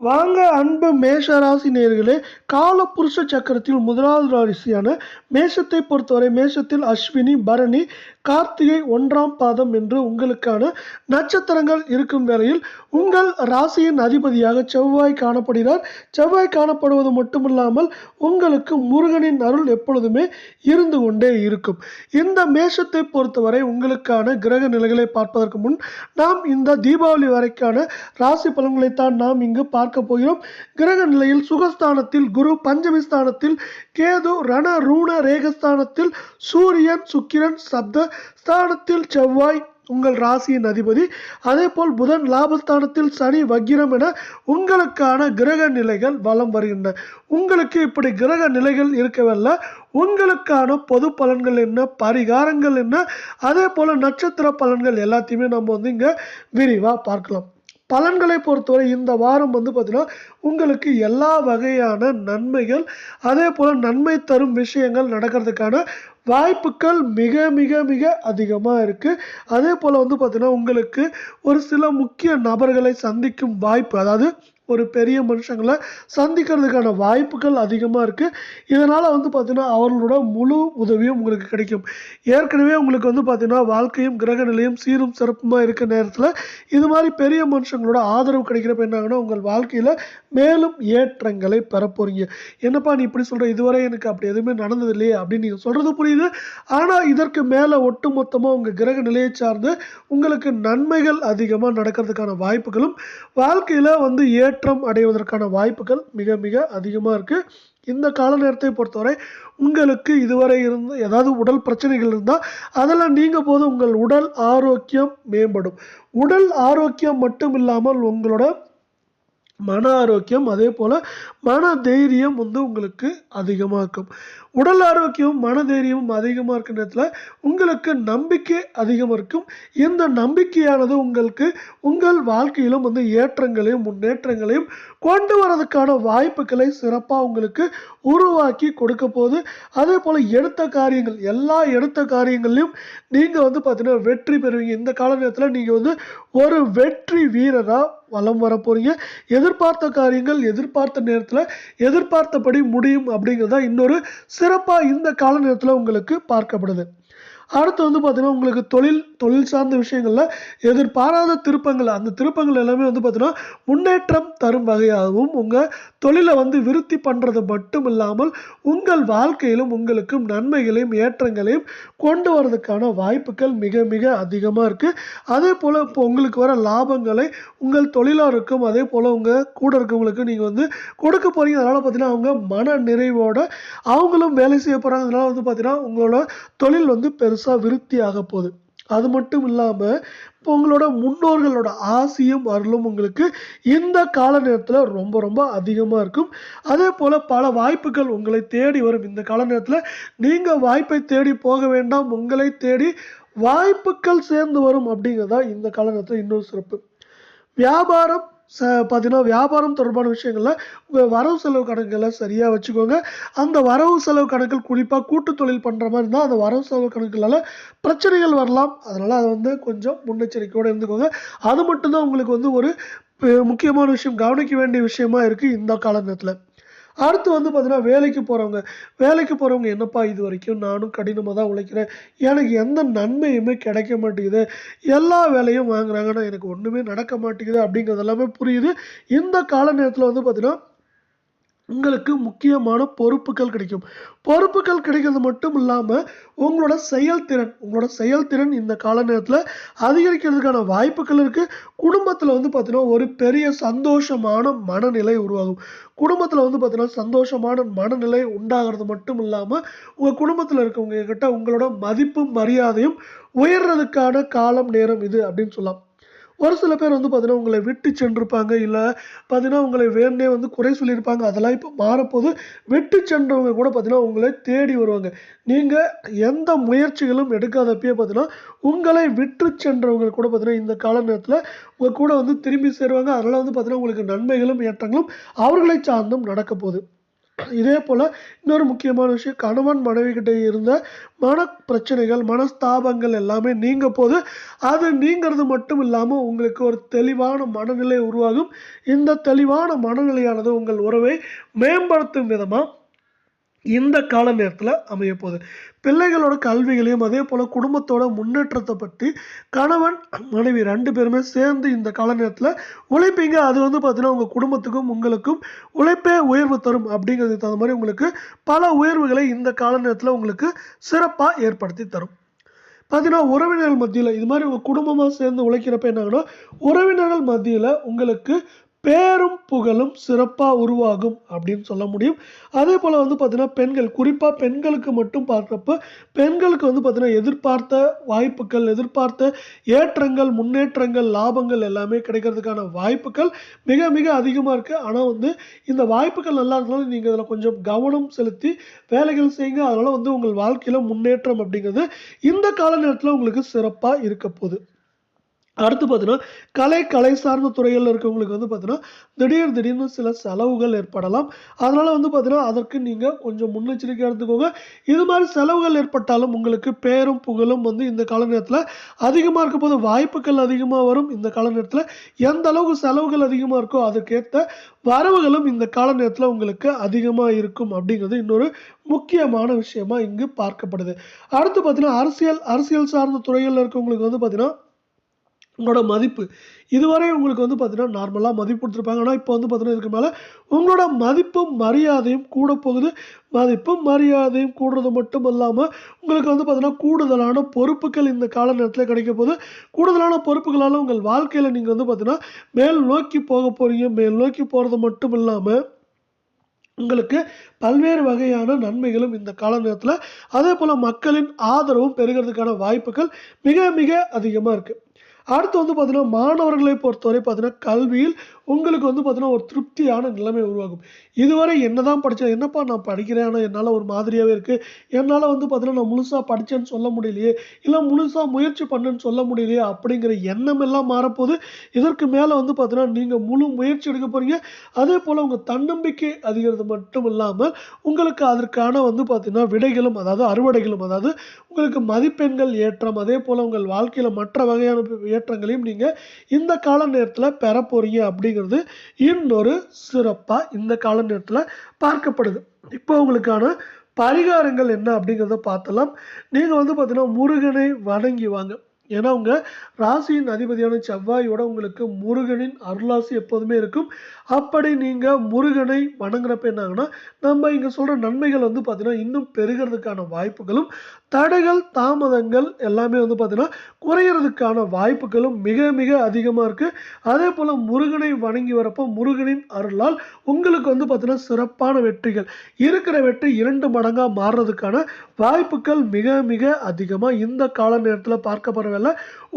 வாங்க அன்பு மேஷ ராசி நேயர்களே, காலபுருஷ சக்கரத்தில் முதலாவது ராசியான மேஷத்தை பொறுத்தவரை மேஷத்தில் அஸ்வினி, பரணி, கார்த்திகை 1ஆம் பாதம் என்று உங்களுக்கான நட்சத்திரங்கள் இருக்கும் வேளையில் உங்கள் ராசியின் அதிபதியாக செவ்வாய் காணப்படுகிறார். செவ்வாய் காணப்படுவது மட்டுமில்லாமல் உங்களுக்கு முருகனின் அருள் எப்பொழுதுமே இருந்து கொண்டே இருக்கும். இந்த மேஷத்தை பொறுத்தவரை உங்களுக்கான கிரக நிலைகளை பார்ப்பதற்கு முன் நாம் இந்த தீபாவளி வரைக்கான ராசி பலன்களைத்தான் நாம் இங்கு பார்க்க போகிறோம். கிரக நிலையில் சுகஸ்தானத்தில் குரு, பஞ்சமி ஸ்தானத்தில் கேது, ரண ரூண ரேகஸ்தானத்தில் சூரியன், சுக்கிரன், சப்த ஸ்தானத்தில் செவ்வாய் உங்கள் ராசியின் அதிபதி, அதே போல் புதன், லாபஸ்தானத்தில் சனி, வக்கிரம் என உங்களுக்கான கிரக நிலைகள் வலம் வருகின்றன. உங்களுக்கு இப்படி கிரக நிலைகள் இருக்கவில்லை, உங்களுக்கான பொது பலன்கள் என்ன, பரிகாரங்கள் என்ன, அதே போல நட்சத்திர பலன்கள் எல்லாத்தையுமே நம்ம இங்க விரிவா பார்க்கலாம். பலன்களை பொறுத்தவரை இந்த வாரம் பார்த்தீங்கன்னா உங்களுக்கு எல்லா வகையான நன்மைகள், அதே போல் நன்மை தரும் விஷயங்கள் நடக்கிறதுக்கான வாய்ப்புகள் மிக மிக மிக அதிகமாக இருக்குது. அதே போல் பார்த்தீங்கன்னா உங்களுக்கு ஒரு சில முக்கிய நபர்களை சந்திக்கும் வாய்ப்பு, அதாவது ஒரு பெரிய மனுஷங்களை சந்திக்கிறதுக்கான வாய்ப்புகள் அதிகமாக இருக்குது. இதனால் பார்த்தீங்கன்னா அவர்களோட முழு உதவியும் உங்களுக்கு கிடைக்கும். ஏற்கனவே உங்களுக்கு பார்த்தீங்கன்னா வாழ்க்கையும் கிரக நிலையும் சீரும் சிறப்புமாக இருக்க நேரத்தில் இது மாதிரி பெரிய மனுஷங்களோட ஆதரவு கிடைக்கிறப்ப என்னாங்கன்னா உங்கள் வாழ்க்கையில் மேலும் ஏற்றங்களை பெற போகிறீங்க. என்னப்பா நீ இப்படி சொல்கிற, இதுவரை எனக்கு அப்படி எதுவுமே நடந்தது இல்லையே அப்படின்னு நீங்கள் சொல்கிறது புரியுது. ஆனால் இதற்கு மேலே ஒட்டு மொத்தமாக உங்கள் கிரக நிலையை சார்ந்து உங்களுக்கு நன்மைகள் அதிகமாக நடக்கிறதுக்கான வாய்ப்புகளும் வாழ்க்கையில் ஏற்றம் அடைவதற்கான வாய்ப்புகள் மிக மிக அதிகமாக இருக்குது. இந்த கால நேரத்தை பொறுத்தவரை உங்களுக்கு இதுவரை இருந்து ஏதாவது உடல் பிரச்சனைகள் இருந்தால் அதெல்லாம் நீங்க போது உங்கள் உடல் ஆரோக்கியம் மேம்படும். உடல் ஆரோக்கியம் மட்டும் இல்லாமல் உங்களோட மன ஆரோக்கியம், அதே போல் மன தைரியம் உங்களுக்கு அதிகமாக இருக்கும். உடல் ஆரோக்கியம் மன தைரியமும் அதிகமாக இருக்கிற நேரத்தில் உங்களுக்கு நம்பிக்கை அதிகமாக இருக்கும். இந்த நம்பிக்கையானது உங்களுக்கு உங்கள் வாழ்க்கையிலும் ஏற்றங்களையும் முன்னேற்றங்களையும் கொண்டு வரதுக்கான வாய்ப்புகளை சிறப்பாக உங்களுக்கு உருவாக்கி கொடுக்க போகுது. அதே போல் எடுத்த காரியங்கள், எல்லா எடுத்த காரியங்கள்லையும் நீங்கள் பார்த்தீங்கன்னா வெற்றி பெறுவீங்க. இந்த கால நேரத்தில் நீங்கள் ஒரு வெற்றி வீரராக வலம் வர போறீங்க. எதிர்பார்த்த காரியங்கள் எதிர்பார்த்த நேரத்தில் எதிர்பார்த்தபடி முடியும் அப்படிங்கிறதா இன்னொரு சிறப்பாக இந்த கால நேரத்தில் உங்களுக்கு பார்க்கப்படுது. அடுத்து பார்த்தீங்கன்னா உங்களுக்கு தொழில் சார்ந்த விஷயங்கள்ல எதிர்பாராத திருப்பங்கள், அந்த திருப்பங்கள் எல்லாமே பார்த்தீங்கன்னா முன்னேற்றம் தரும் வகையாகவும் உங்கள் தொழிலை விருத்தி பண்ணுறது மட்டும் இல்லாமல் உங்கள் வாழ்க்கையிலும் உங்களுக்கும் நன்மைகளையும் ஏற்றங்களையும் கொண்டு வரதுக்கான வாய்ப்புகள் மிக மிக அதிகமாக இருக்குது. அதே போல் இப்போ உங்களுக்கு வர லாபங்களை உங்கள் தொழிலாளருக்கும் அதே போல் உங்கள் கூட இருக்கவங்களுக்கு நீங்கள் கொடுக்க போகிறீங்க. அதனால் பார்த்தீங்கன்னா அவங்க மன நிறைவோட அவங்களும் வேலை செய்ய போகிறாங்க. அதனால் பார்த்தீங்கன்னா உங்களோட தொழில் பெருசாக விருத்தி ஆக போகுது. அது மட்டும் இல்லாமல் இப்போ உங்களோட முன்னோர்களோட ஆசியும் அருளும் உங்களுக்கு இந்த கால நேரத்தில் ரொம்ப ரொம்ப அதிகமாக இருக்கும். அதே போல் பல வாய்ப்புகள் உங்களை தேடி வரும். இந்த கால நேரத்தில் நீங்கள் வாய்ப்பை தேடி போக வேண்டாம், உங்களை தேடி வாய்ப்புகள் சேர்ந்து வரும் அப்படிங்கிறதா இந்த கால நேரத்தில் இன்னொரு சிறப்பு. வியாபாரம் பார்த்தீங்கன்னா வியாபாரம் தொடர்பான விஷயங்களில் உங்கள் வரவு செலவு கணக்குகளை சரியாக வச்சுக்கோங்க. அந்த வரவு செலவு கணக்கில் குறிப்பாக கூட்டு தொழில் பண்ணுற மாதிரி இருந்தால் அந்த வரவு செலவு கணக்குகளால் பிரச்சனைகள் வரலாம். அதனால் அதை கொஞ்சம் முன்னெச்சரிக்கையோடு இருந்துக்கோங்க. அது மட்டும்தான் உங்களுக்கு ஒரு முக்கியமான விஷயம், கவனிக்க வேண்டிய விஷயமா இருக்குது இந்த கால நேரத்தில். அடுத்து பார்த்தீங்கன்னா வேலைக்கு போகிறவங்க என்னப்பா இது வரைக்கும் நானும் கடினமாக தான் உழைக்கிறேன், எனக்கு எந்த நன்மையுமே கிடைக்க மாட்டேங்குது, எல்லா வேலையும் வாங்குறாங்க, ஆனால் எனக்கு ஒன்றுமே நடக்க மாட்டேங்குது அப்படிங்கிறது எல்லாமே புரியுது. இந்த கால நேரத்தில் பார்த்தீங்கன்னா உங்களுக்கு முக்கியமான பொறுப்புகள் கிடைக்கும். பொறுப்புகள் கிடைக்கிறது மட்டும் இல்லாமல் உங்களோட செயல்திறன் இந்த கால நேரத்தில் அதிகரிக்கிறதுக்கான வாய்ப்புகள் இருக்குது. குடும்பத்தில் பார்த்தீங்கன்னா ஒரு பெரிய சந்தோஷமான மனநிலை உருவாகும். குடும்பத்தில் பார்த்தீங்கன்னா சந்தோஷமான மனநிலை உண்டாகிறது மட்டும் இல்லாமல் உங்கள் குடும்பத்தில் இருக்கவங்க கிட்ட உங்களோட மதிப்பும் மரியாதையும் உயர்றதுக்கான காலம் நேரம் இது அப்படின்னு சொல்லலாம். ஒரு சில பேர் பார்த்தீங்கன்னா உங்களை விட்டு சென்றிருப்பாங்க, இல்லை பார்த்தீங்கன்னா உங்களை வேணே குறை சொல்லியிருப்பாங்க. அதெல்லாம் இப்போ மாறப்போது. விட்டு சென்றவங்க கூட பார்த்தீங்கன்னா உங்களை தேடி வருவாங்க. நீங்கள் எந்த முயற்சிகளும் எடுக்காதப்பயே பார்த்தீங்கன்னா உங்களை விட்டு சென்றவங்க கூட பார்த்தீங்கன்னா இந்த கால நேரத்தில் உங்கள் கூட திரும்பி சேருவாங்க. அதனால் பார்த்தீங்கன்னா உங்களுக்கு நன்மைகளும் ஏற்றங்களும் அவர்களை சார்ந்தும் நடக்க போகுது. இதே போல் இன்னொரு முக்கியமான விஷயம், கணவன் மனைவி கிட்ட இருந்த பிரச்சனைகள் மனஸ்தாபங்கள் எல்லாமே நீங்க போது. அது நீங்கிறது மட்டும் இல்லாமல் உங்களுக்கு ஒரு தெளிவான மனநிலை உருவாகும். இந்த தெளிவான மனநிலையானது உங்கள் உறவை மேம்படுத்தும் விதமாக இந்த கால நேரத்தில் அமைய போகுது. பிள்ளைகளோட கல்விகளையும் அதே போல் குடும்பத்தோட முன்னேற்றத்தை பற்றி கணவன் மனைவி 2 பேருமே சேர்ந்து இந்த கால நேரத்தில் உழைப்பீங்க. அது பார்த்தீங்கன்னா உங்கள் குடும்பத்துக்கும் உங்களுக்கும் உழைப்பே உயர்வு தரும். அப்படிங்கிறதுக்கு தகுந்த மாதிரி உங்களுக்கு பல உயர்வுகளை இந்த கால நேரத்தில் உங்களுக்கு சிறப்பாக ஏற்படுத்தி தரும். பார்த்தீங்கன்னா உறவினர்கள் மத்தியில் இது மாதிரி உங்கள் குடும்பமாக சேர்ந்து உழைக்கிறப்ப என்னாங்கன்னா உறவினர்கள் மத்தியில் உங்களுக்கு பேரும் புகழும் சிறப்பாக உருவாகும் அப்படின்னு சொல்ல முடியும். அதே போல் பார்த்தீங்கன்னா பெண்கள், குறிப்பாக பெண்களுக்கு மட்டும் பார்க்குறப்ப பெண்களுக்கு பார்த்தீங்கன்னா எதிர்பார்த்த வாய்ப்புகள், எதிர்பார்த்த ஏற்றங்கள், முன்னேற்றங்கள், லாபங்கள் எல்லாமே கிடைக்கிறதுக்கான வாய்ப்புகள் மிக மிக அதிகமாக இருக்குது. ஆனால் இந்த வாய்ப்புகள் நல்லா இருந்தாலும் நீங்கள் அதில் கொஞ்சம் கவனம் செலுத்தி வேலைகள் செய்யுங்க. அதனால் உங்கள் வாழ்க்கையில் முன்னேற்றம் அப்படிங்கிறது இந்த கால நேரத்தில் உங்களுக்கு சிறப்பாக இருக்க போகுது. அடுத்து பார்த்தீங்கன்னா கலை சார்ந்த துறைகளில் இருக்கவங்களுக்கு பார்த்தீங்கன்னா திடீர்னு சில செலவுகள் ஏற்படலாம். அதனால் பார்த்தீங்கன்னா அதற்கு நீங்கள் கொஞ்சம் முன்னெச்சரிக்கை எடுத்துக்கோங்க. இது மாதிரி செலவுகள் ஏற்பட்டாலும் உங்களுக்கு பேரும் புகழும் இந்த கால நேரத்தில் அதிகமாக இருக்க போது வாய்ப்புகள் அதிகமாக வரும். இந்த கால நேரத்தில் எந்த அளவுக்கு செலவுகள் அதிகமாக இருக்கோ அதுக்கேற்ற வரவுகளும் இந்த கால நேரத்தில் உங்களுக்கு அதிகமாக இருக்கும். அப்படிங்கிறது இன்னொரு முக்கியமான விஷயமா இங்கு பார்க்கப்படுது. அடுத்து பார்த்தீங்கன்னா அரசியல் சார்ந்த துறைகளில் இருக்கவங்களுக்கு பார்த்தீங்கன்னா உங்களோட மதிப்பு இதுவரை உங்களுக்கு பார்த்தீங்கன்னா நார்மலாக மதிப்பு கொடுத்துருப்பாங்க. ஆனால் இப்போ பார்த்தீங்கன்னா இதுக்கு மேலே உங்களோட மதிப்பும் மரியாதையும் கூட போகுது. மதிப்பும் மரியாதையும் கூடுறது மட்டும் இல்லாமல் உங்களுக்கு பார்த்தீங்கன்னா கூடுதலான பொறுப்புகள் இந்த கால நேரத்தில் கிடைக்க போகுது. கூடுதலான பொறுப்புகளால் உங்கள் வாழ்க்கையில் நீங்கள் பார்த்தீங்கன்னா மேல் நோக்கி போக போகிறீங்க. மேல் நோக்கி போகிறது மட்டும் இல்லாமல் உங்களுக்கு பல்வேறு வகையான நன்மைகளும் இந்த கால நேரத்தில், அதே போல் மக்களின் ஆதரவும் பெறுகிறதுக்கான வாய்ப்புகள் மிக மிக அதிகமாக இருக்குது. அடுத்து பார்த்தீங்கன்னா மாணவர்களை பொறுத்தவரை பார்த்தீங்கன்னா கல்வியில் உங்களுக்கு பார்த்தீங்கன்னா ஒரு திருப்தியான நிலைமை உருவாகும். இதுவரை என்னதான் படித்தேன், என்னப்பா நான் படிக்கிறேன், ஆனால் என்னால் ஒரு மாதிரியாகவே இருக்குது, என்னால் பார்த்தீங்கன்னா நான் முழுசாக படித்தேன்னு சொல்ல முடியலையே, இல்லை முழுசாக முயற்சி பண்ணேன்னு சொல்ல முடியலையே அப்படிங்கிற எண்ணம் எல்லாம் மாறப்போகுது. இதற்கு மேலே பார்த்தீங்கன்னா நீங்கள் முழு முயற்சி எடுக்க போகிறீங்க. அதே போல் உங்கள் தன்னம்பிக்கை அதிகிறது மட்டும் இல்லாமல் உங்களுக்கு அதற்கான பார்த்தீங்கன்னா விடைகளும், அதாவது அறுவடைகளும், அதாவது உங்களுக்கு மதிப்பெண்கள் ஏற்றம், அதே போல் உங்கள் வாழ்க்கையில் மற்ற வகையான ஏற்றங்களையும் நீங்கள் இந்த கால நேரத்தில் பெற போகிறீங்க. அப்படிங்கிறது இன்னொரு சிறப்பாக இந்த கால நேரத்தில் பார்க்கப்படுது. இப்போ உங்களுக்கான பரிகாரங்கள் என்ன அப்படிங்கிறத பார்த்தலாம். நீங்கள் பார்த்தீங்கன்னா முருகனை வணங்கி வாங்க. ஏன்னா உங்கள் ராசியின் அதிபதியான செவ்வாயோட உங்களுக்கு முருகனின் அருளாசி எப்போதுமே இருக்கும். அப்படி நீங்கள் முருகனை வணங்குறப்ப என்னாங்கன்னா நம்ம இங்கே சொல்கிற நன்மைகள் பார்த்தீங்கன்னா இன்னும் பெருகிறதுக்கான வாய்ப்புகளும், தடைகள் தாமதங்கள் எல்லாமே பார்த்தீங்கன்னா குறையிறதுக்கான வாய்ப்புகளும் மிக மிக அதிகமாக இருக்குது. அதே போல் முருகனை வணங்கி வரப்போ முருகனின் அருளால் உங்களுக்கு பார்த்தீங்கன்னா சிறப்பான வெற்றிகள், இருக்கிற வெற்றி 2 மடங்காக மாறுறதுக்கான வாய்ப்புகள் மிக மிக அதிகமாக இந்த கால நேரத்தில் பார்க்கப்படுறதில்ல.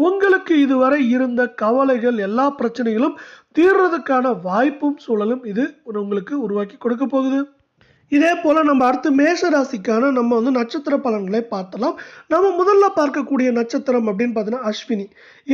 உங்களுக்கு இதுவரை இருந்த கவலைகள், எல்லா பிரச்சனைகளும் தீர்றதுக்கான வாய்ப்பும் சூழலும் இது உங்களுக்கு உருவாக்கி கொடுக்க போகுது. இதே போல் நம்ம அடுத்து மேஷ ராசிக்கான நம்ம நட்சத்திர பலன்களை பார்த்தலாம். நம்ம முதல்ல பார்க்கக்கூடிய நட்சத்திரம் அப்படின்னு பார்த்தீங்கன்னா அஸ்வினி.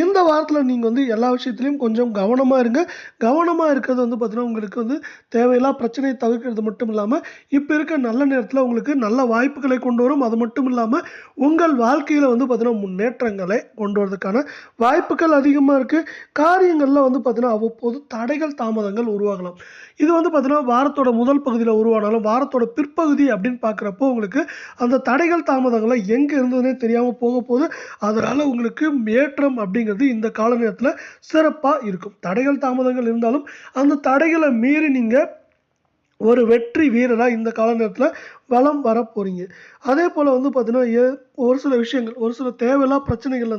இந்த வாரத்தில் நீங்கள் எல்லா விஷயத்துலையும் கொஞ்சம் கவனமாக இருங்க. கவனமாக இருக்கிறது பார்த்தீங்கன்னா உங்களுக்கு தேவையில்லா பிரச்சனையை தவிர்க்கிறது மட்டும் இல்லாமல் இப்போ இருக்க நல்ல நேரத்தில் உங்களுக்கு நல்ல வாய்ப்புகளை கொண்டு வரும். அது மட்டும் இல்லாமல் உங்கள் வாழ்க்கையில் பார்த்தீங்கன்னா முன்னேற்றங்களை கொண்டு வரதுக்கான வாய்ப்புகள் அதிகமாக இருக்குது. காரியங்களில் பார்த்தீங்கன்னா அவ்வப்போது தடைகள் தாமதங்கள் உருவாகலாம். இது பார்த்தீங்கன்னா வாரத்தோட முதல் பகுதியில் உருவானாலும் வாரத்தோட பிற்பகுதி அப்படின்னு பார்க்குறப்போ உங்களுக்கு அந்த தடைகள் தாமதங்களை எங்கே இருந்ததுன்னே தெரியாமல் போக போகுது. அதனால் உங்களுக்கு ஏற்றம் அப்படிங்கிறது இந்த கால நேரத்தில் சிறப்பாக இருக்கும். தடைகள் தாமதங்கள் இருந்தாலும் அந்த தடைகளை மீறி நீங்கள் ஒரு வெற்றி வீரராக இந்த கால நேரத்தில் வலம் வர போகிறீங்க. அதே போல் பார்த்தீங்கன்னா ஒரு சில விஷயங்கள், ஒரு சில தேவையில்லா பிரச்சனைகள்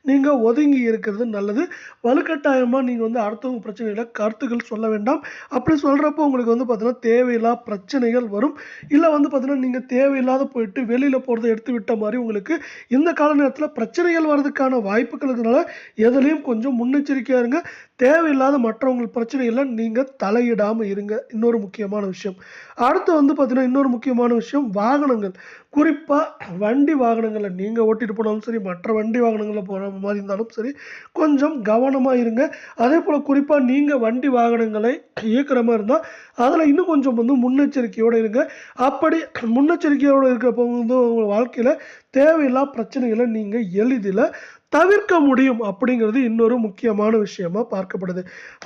நீங்கள் ஒதுங்கி இருக்கிறது நல்லது. வலுக்கட்டாயமாக நீங்கள் அடுத்தவங்க பிரச்சனைகளை கருத்துக்கள் சொல்ல வேண்டாம். அப்படி சொல்கிறப்போ உங்களுக்கு பார்த்தீங்கன்னா தேவையில்லா பிரச்சனைகள் வரும். இல்லை பார்த்தீங்கன்னா நீங்கள் தேவையில்லாத போயிட்டு வெளியில் போகிறத எடுத்து விட்ட மாதிரி உங்களுக்கு இந்த கால நேரத்தில் பிரச்சனைகள் வர்றதுக்கான வாய்ப்புகள் இருக்கிறதுனால எதுலேயும் கொஞ்சம் முன்னெச்சரிக்கையாக இருங்க. தேவையில்லாத மற்றவங்க பிரச்சனைகளை நீங்கள் தலையிடாமல் இருங்க. இன்னொரு முக்கியமான விஷயம். அடுத்து பார்த்தீங்கன்னா இன்னொரு முக்கியமான முக்கியமான விஷயம் வாகனங்கள். குறிப்பா வண்டி வாகனங்கள நீங்க ஓட்டிட்டு போனாலும் சரி, மற்ற வண்டி வாகனங்கள்ல போற மாரி இருந்தாலும் சரி, கொஞ்சம் கவனமா இருங்க. அதேபோல குறிப்பா நீங்க வண்டி வாகனங்களை இயக்குற மாரி இருந்தா, அதுல இன்னும் கொஞ்சம் வந்து முன்னெச்சரிக்கையோட இருங்க. அப்படி முன்னெச்சரிக்கையோட இருக்கிறப்போ வந்து உங்க வாழ்க்கையில தேவையில்லா பிரச்சனைகள நீங்க எளிதில தவிர்க்க முடியும் அப்படிங்கிறது இன்னொரு முக்கியமான விஷயமா பார்க்கப்படுது.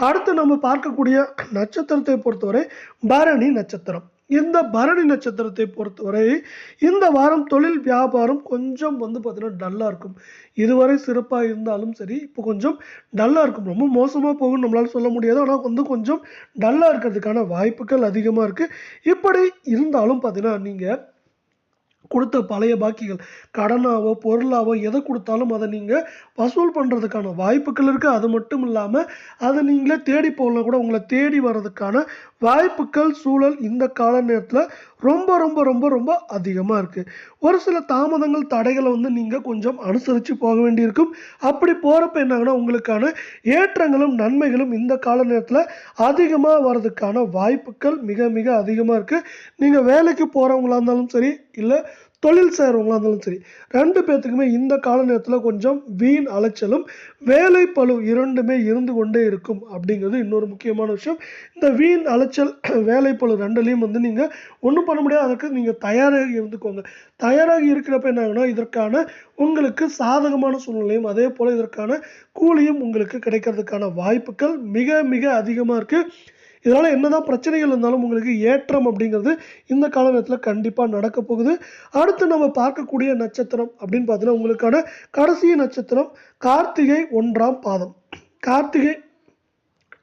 அடுத்து நம்ம பார்க்கக்கூடிய நட்சத்திரத்தை பொறுத்தவரை பரணி நட்சத்திரம். இந்த பரணி நட்சத்திரத்தை பொறுத்தவரை இந்த வாரம் தொழில் வியாபாரம் கொஞ்சம் வந்து பார்த்தீங்கன்னா டல்லா இருக்கும். இதுவரை சிறப்பா இருந்தாலும் சரி, இப்போ கொஞ்சம் டல்லா இருக்கும். ரொம்ப மோசமா போகும்னு நம்மளால சொல்ல முடியாது. ஆனா வந்து கொஞ்சம் டல்லா இருக்கிறதுக்கான வாய்ப்புகள் அதிகமா இருக்கு. இப்படி இருந்தாலும் பார்த்தீங்கன்னா, நீங்க குடுத்த பழைய பாக்கிகள் கடனாவோ, பொருளாவோ எத குடுத்தாலும் அத நீங்க வசூல் பண்றதுக்கான வாய்ப்புகள் இருக்கு. அது மட்டும் இல்லாம, அத நீங்களே தேடி போகலனா கூட உங்கள தேடி வர்றதுக்கான வாய்ப்புகள், சூழல் இந்த கால நேரத்துல ரொம்ப, ரொம்ப, ரொம்ப, ரொம்ப அதிகமா இருக்கு. ஒரு சில தாமதங்கள், தடைகள வந்து நீங்க கொஞ்சம் அனுசரிச்சு போக வேண்டியிருக்கும். அப்படி போறப்ப என்ன ஆகும்னா, உங்களுக்கான ஏற்றங்களும், நன்மைகளும் இந்த கால நேரத்துல அதிகமா வர்றதுக்கான வாய்ப்புகள் மிக, மிக அதிகமா இருக்கு. நீங்க வேலைக்கு போறவங்களா இருந்தாலும் சரி, இல்ல தொழில் செய்றவங்களா இருந்தாலும் சரி, 2 பேத்துக்குமே இந்த கால நேரத்துல கொஞ்சம் வீண் அலைச்சலும், வேலைப்பளு 2மே இருந்து கொண்டே இருக்கும் அப்படிங்கிறது இன்னொரு முக்கியமான விஷயம். இந்த வீண் அலைச்சல், வேலைப்பளு 2லயும் வந்து நீங்க ஒண்ணும் பண்ண முடியாது. அதுக்கு நீங்க தயாராகி இருந்துக்கோங்க. தயாராகி இருக்கிறப்ப என்ன ஆகும்னா, இதற்கான உங்களுக்கு சாதகமான சூழ்நிலையும், அதேபோல இதற்கான கூலியும் உங்களுக்கு கிடைக்கிறதுக்கான வாய்ப்புகள் மிக, மிக அதிகமா இருக்கு. இதனால என்னதான் பிரச்சனைகள் இருந்தாலும் உங்களுக்கு ஏற்றம் அப்படிங்கிறது இந்த காலகட்டத்துல கண்டிப்பா நடக்க போகுது. அடுத்து நம்ம பார்க்கக்கூடிய நட்சத்திரம் அப்படின்னு பார்த்தீங்கன்னா, உங்களுக்கான கடைசி நட்சத்திரம் கார்த்திகை 1ஆம் பாதம். கார்த்திகை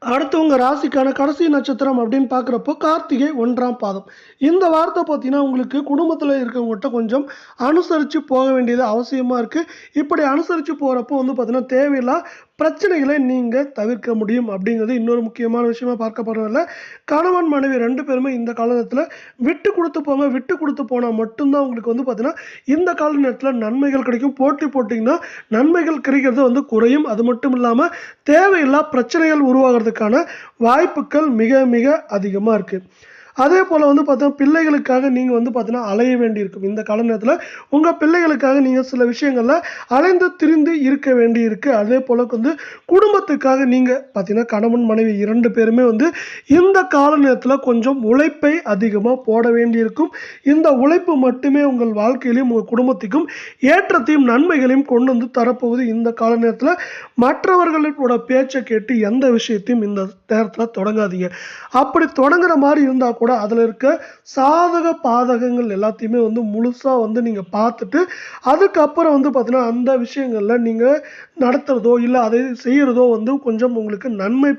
அடுத்து உங்க ராசிக்கான கடைசி நட்சத்திரம் அப்படின்னு பார்க்குறப்போ கார்த்திகை 1ஆம் பாதம். இந்த வாரத்த பார்த்தீங்கன்னா, உங்களுக்கு குடும்பத்தில இருக்கவங்ககிட்ட கொஞ்சம் அனுசரிச்சு போக வேண்டியது அவசியமா இருக்கு. இப்படி அனுசரிச்சு போறப்போ வந்து பார்த்தீங்கன்னா, தேவையில்லா பிரச்சனைகளை நீங்க தவிர்க்க முடியும் அப்படிங்கிறது இன்னொரு முக்கியமான விஷயமா பார்க்கப்படுறதில்ல. கணவன், மனைவி 2 பேருமே இந்த காலகட்டத்தில விட்டு குடுத்து போங்க. விட்டு குடுத்து போனா மட்டும் தான் உங்களுக்கு வந்து பார்த்தீங்கன்னா, இந்த கால நேரத்தில நன்மைகள் கிடைக்கும். போட்டி போட்டீங்கன்னா, நன்மைகள் கிடைக்கிறது வந்து குறையும். அது மட்டும் இல்லாம தேவையில்லா பிரச்சனைகள் உருவாகுறதுக்கான வாய்ப்புகள் மிக, மிக அதிகமா இருக்கு. அதேபோல வந்து பார்த்தீங்கன்னா, பிள்ளைகளுக்காக நீங்க வந்து பார்த்தீங்கன்னா, அலைய வேண்டியிருக்கும். இந்த கால நேரத்தில உங்க பிள்ளைகளுக்காக நீங்க சில விஷயங்கள்ல அலைந்து திரிந்து இருக்க வேண்டியிருக்கு. அதேபோல வந்து குடும்பத்துக்காக நீங்க பார்த்தீங்கன்னா, கணவன், மனைவி 2 பேருமே வந்து இந்த கால நேரத்தில கொஞ்சம் உழைப்பை அதிகமா போட வேண்டியிருக்கும். இந்த உழைப்பு மட்டுமே உங்கள் வாழ்க்கையிலும், உங்க குடும்பத்துக்கும் ஏற்றத்தையும், நன்மைகளையும் கொண்டு வந்து தரப்போகுது இந்த கால நேரத்தில. மற்றவர்களோட பேச்ச கேட்டு எந்த விஷயத்தையும் இந்த நேரத்தில தொடங்காதீங்க. அப்படி தொடங்குற மாரி இருந்தா கூட அதுல இருக்க சாதக பாதகங்கள் எல்லாத்தையுமே வந்து முழுசா வந்து நீங்க பார்த்துட்டு, அதுக்கப்புறம் வந்து பார்த்தீங்கன்னா, அந்த விஷயங்கள்ல நீங்க நடத்துறதோ, இல்ல அதை செய்யறதோ வந்து கொஞ்சம் உங்களுக்கு நன்மை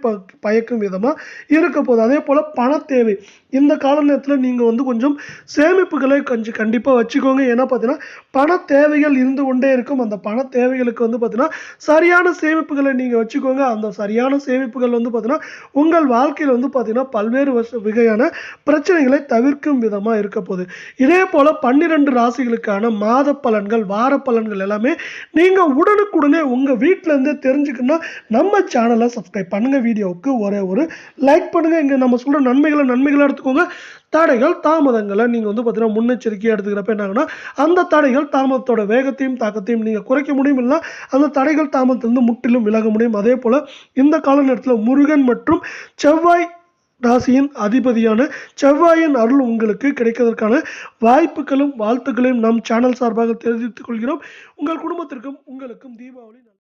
பயக்கும் விதமா இருக்க போகுது. அதேபோல பண தேவை. இந்த கால நேரத்தில நீங்க வந்து கொஞ்சம் சேமிப்புகளை கொஞ்சம் கண்டிப்பா வச்சுக்கோங்க. ஏன்னா பார்த்தீங்கன்னா, பண தேவைகள் இருந்து கொண்டே இருக்கும். அந்த பண தேவைகளுக்கு வந்து பார்த்தீங்கன்னா, சரியான சேமிப்புகளை நீங்க வச்சுக்கோங்க. அந்த சரியான சேமிப்புகள் வந்து பார்த்தீங்கன்னா, உங்கள் வாழ்க்கையில வந்து பார்த்தீங்கன்னா, பல்வேறு வகையான பிரச்சனைகளை தவிர்க்கும் விதமா இருக்க போகுது. இதேபோல 12 ராசிகளுக்கான மாத பலன்கள், வார பலன்கள் எல்லாமே நீங்க உடனுக்குடனே உங்க வீட்ல இருந்தே தெரிஞ்சுக்கணும்னா, நம்ம சேனலை சப்ஸ்கிரைப் பண்ணுங்க. வீடியோவுக்கு ஒரே ஒரு லைக் பண்ணுங்க. இங்க நம்ம சொல்ற நன்மைகளா எடுத்துக்கோங்க. தடைகள், தாமதங்கள நீங்க வந்து பார்த்தீங்கன்னா, முன்னெச்சரிக்கையா எடுத்துக்கிறப்ப என்ன ஆகும்னா, அந்த தடைகள், தாமதத்தோட வேகத்தையும், தாக்கத்தையும் நீங்க குறைக்க முடியும். இல்லனா அந்த தடைகள், தாமதத்திலிருந்து முற்றிலும் விலக முடியும். அதேபோல இந்த கால நேரத்தில முருகன் மற்றும் செவ்வாய் ராசியின் அதிபதியான செவ்வாயின் அருள் உங்களுக்கு கிடைக்கிறதற்கான வாய்ப்புகளும், வாழ்த்துக்களையும் நம் சேனல் சார்பாக தெரிவித்துக் கொள்கிறோம். உங்கள் குடும்பத்திற்கும், உங்களுக்கும் தீபாவளி